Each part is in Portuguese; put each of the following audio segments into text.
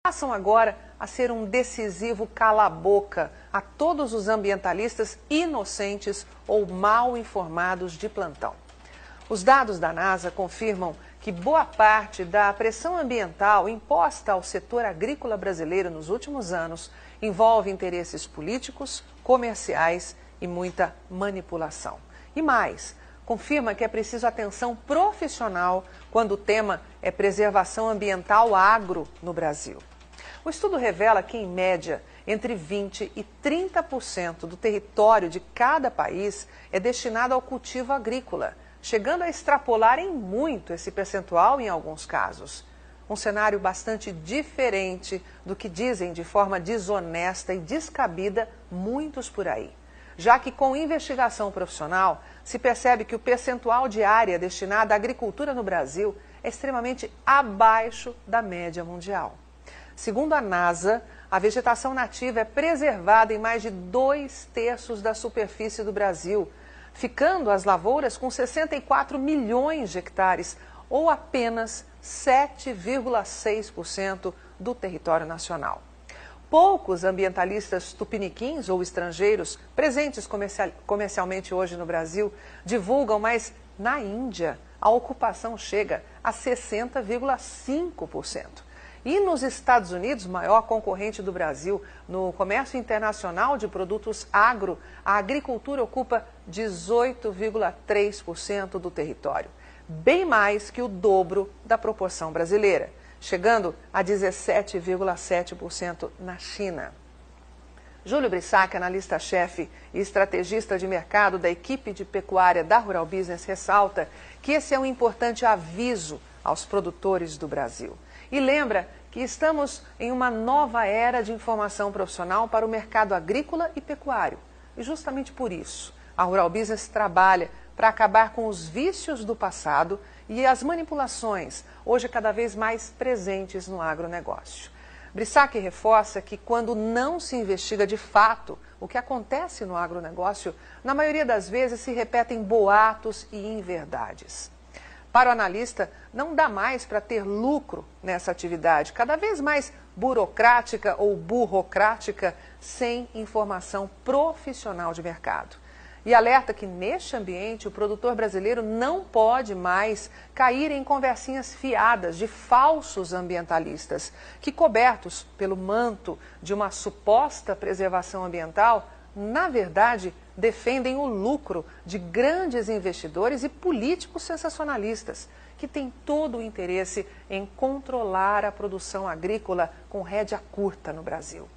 Passam agora a ser um decisivo cala-boca a todos os ambientalistas inocentes ou mal informados de plantão. Os dados da NASA confirmam que boa parte da pressão ambiental imposta ao setor agrícola brasileiro nos últimos anos envolve interesses políticos, comerciais e muita manipulação. E mais, confirma que é preciso atenção profissional quando o tema é preservação ambiental agro no Brasil. O estudo revela que, em média, entre 20% e 30% do território de cada país é destinado ao cultivo agrícola, chegando a extrapolar em muito esse percentual em alguns casos. Um cenário bastante diferente do que dizem de forma desonesta e descabida muitos por aí. Já que com investigação profissional se percebe que o percentual de área destinada à agricultura no Brasil é extremamente abaixo da média mundial. Segundo a NASA, a vegetação nativa é preservada em mais de 2/3 da superfície do Brasil, ficando as lavouras com 64 milhões de hectares, ou apenas 7,6% do território nacional. Poucos ambientalistas tupiniquins ou estrangeiros presentes comercialmente hoje no Brasil divulgam, mas na Índia a ocupação chega a 60,5%. E nos Estados Unidos, maior concorrente do Brasil no comércio internacional de produtos agro, a agricultura ocupa 18,3% do território, bem mais que o dobro da proporção brasileira, chegando a 17,7% na China. Júlio Brissac, analista-chefe e estrategista de mercado da equipe de pecuária da Rural Business, ressalta que esse é um importante aviso aos produtores do Brasil. E lembra que estamos em uma nova era de informação profissional para o mercado agrícola e pecuário. E justamente por isso, a Rural Business trabalha para acabar com os vícios do passado e as manipulações, hoje cada vez mais presentes no agronegócio. Brissac reforça que quando não se investiga de fato o que acontece no agronegócio, na maioria das vezes se repetem boatos e inverdades. Para o analista, não dá mais para ter lucro nessa atividade, cada vez mais burocrática ou burocrática, sem informação profissional de mercado. E alerta que neste ambiente o produtor brasileiro não pode mais cair em conversinhas fiadas de falsos ambientalistas, que, cobertos pelo manto de uma suposta preservação ambiental, na verdade, defendem o lucro de grandes investidores e políticos sensacionalistas, que têm todo o interesse em controlar a produção agrícola com rédea curta no Brasil.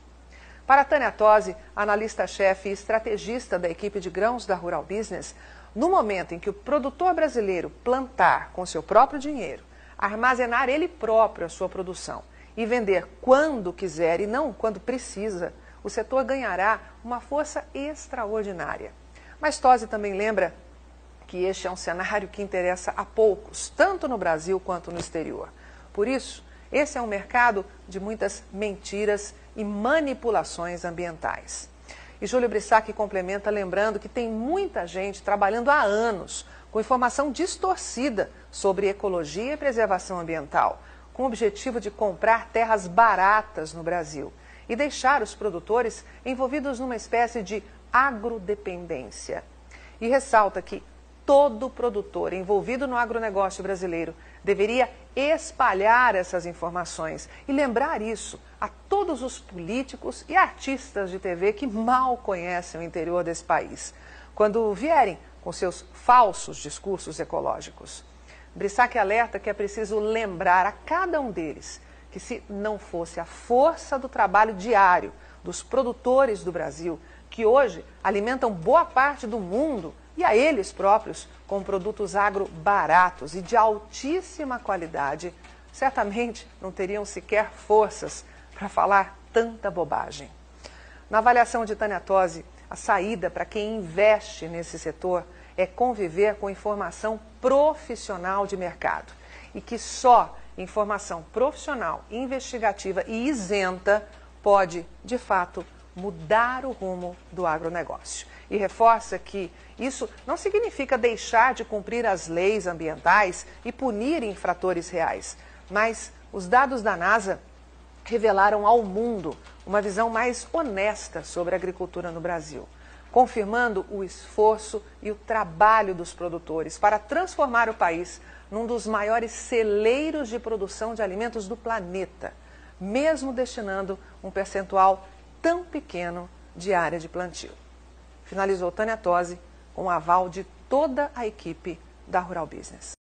Para Tânia Tosi, analista-chefe e estrategista da equipe de grãos da Rural Business, no momento em que o produtor brasileiro plantar com seu próprio dinheiro, armazenar ele próprio a sua produção e vender quando quiser e não quando precisa, o setor ganhará uma força extraordinária. Mas Tosi também lembra que este é um cenário que interessa a poucos, tanto no Brasil quanto no exterior. Por isso, esse é um mercado de muitas mentiras e manipulações ambientais. E Júlio Brissac complementa lembrando que tem muita gente trabalhando há anos com informação distorcida sobre ecologia e preservação ambiental, com o objetivo de comprar terras baratas no Brasil e deixar os produtores envolvidos numa espécie de agrodependência. E ressalta que todo produtor envolvido no agronegócio brasileiro deveria espalhar essas informações e lembrar isso a todos os políticos e artistas de TV que mal conhecem o interior desse país, quando vierem com seus falsos discursos ecológicos. Brissac alerta que é preciso lembrar a cada um deles que, se não fosse a força do trabalho diário dos produtores do Brasil, que hoje alimentam boa parte do mundo e a eles próprios com produtos agro baratos e de altíssima qualidade, certamente não teriam sequer forças para falar tanta bobagem. Na avaliação de Tânia Tosi, a saída para quem investe nesse setor é conviver com informação profissional de mercado e que só informação profissional, investigativa e isenta pode, de fato, mudar o rumo do agronegócio. E reforça que isso não significa deixar de cumprir as leis ambientais e punir infratores reais, mas os dados da NASA revelaram ao mundo uma visão mais honesta sobre a agricultura no Brasil, confirmando o esforço e o trabalho dos produtores para transformar o país num dos maiores celeiros de produção de alimentos do planeta, mesmo destinando um percentual tão pequeno de área de plantio. Finalizou Tânia Tosi, com o aval de toda a equipe da Rural Business.